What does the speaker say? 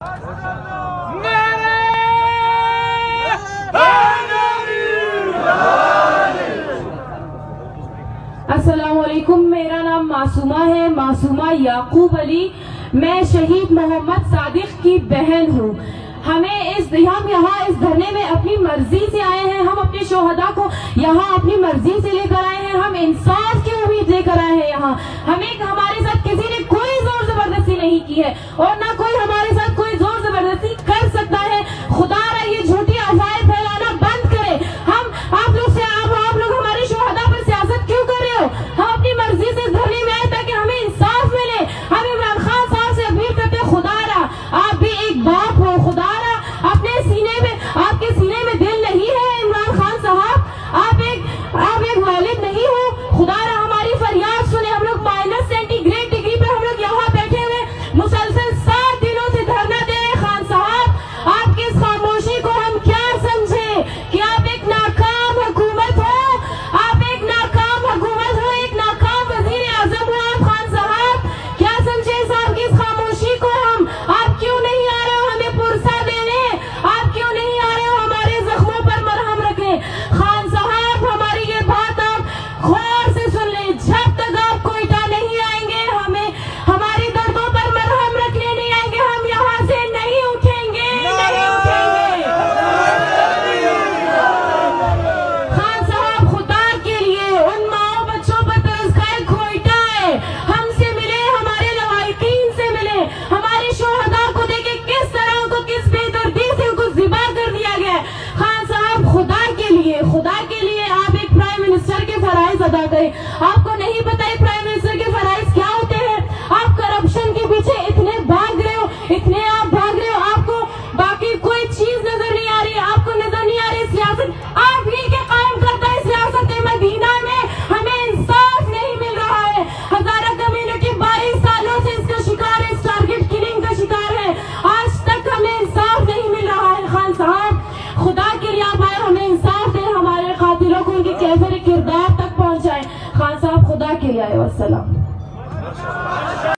السلام علیکم، میرا نام معصومہ ہے، معصومہ یعقوب علی۔ میں شہید محمد صادق کی بہن ہوں۔ ہم یہاں اس دھرنے میں اپنی مرضی سے آئے ہیں، ہم اپنے شہداء کو یہاں اپنی مرضی سے لے کر آئے ہیں، ہم انصاف کی امید لے کر آئے ہیں یہاں۔ ہمارے ساتھ کسی نے کوئی زور زبردستی نہیں کی ہے اور نہ کوئی ہمارے ساتھ کوئی زور زبردستی کر سکتا ہے۔ خدا را یہ جھوٹی افواہیں پھیلانا بند کرے۔ آپ لوگ ہمارے شہداء پر سیاست کیوں کر رہے ہو؟ ہم اپنی مرضی سے دھرنے میں آئے تاکہ ہمیں انصاف ملے۔ ہم عمران خان صاحب سے اپیل کرتے ہیں، خدا را آپ بھی ایک باپ ہو، خدا را آپ کے سینے میں دل نہیں ہے عمران خان صاحب، آپ ایک والد نہیں ہو، خدا را ہماری فریاد سنیں۔ ہم لوگ مائنس سینٹی گریڈ ڈگری پر ہم لوگ یہاں بیٹھے ہوئے مسلسل 7 دنوں سے دھرنا دے رہے۔ خان صاحب آپ کی اس خاموشی کو ہم کیا سمجھیں کہ آپ ایک ناکام حکومت ہو، ایک ناکام وزیر اعظم ہو آپ خان صاحب۔ کیا سمجھیں صاحب کی اس خاموشی کو ہم؟ آپ کیوں نہیں آ رہے ہو ہمیں پرسہ دینے؟ آپ کیوں نہیں آ رہے ہو ہمارے زخموں پر مرہم رکھیں؟ خان صاحب ہماری یہ بات آپ غور سے سن لیں، جب تک آپ کوئٹہ نہیں آئیں گے ہماری دردوں پر مرہم رکھنے نہیں آئیں گے، ہم یہاں سے نہیں اٹھیں گے۔ خان صاحب خدا کے لیے ان ماؤں بچوں پر ترس کھائے کوئٹہ ہے، ہم سے ملے، ہمارے لواحقین سے ملے، ہمارے شہداء کو دیکھے کس طرح کو کس بے دردی سے ان کو ذبح کر دیا گیا ہے۔ خان صاحب خدا کے لیے آپ ایک پرائم منسٹر کے فرائض ادا کریں۔ آپ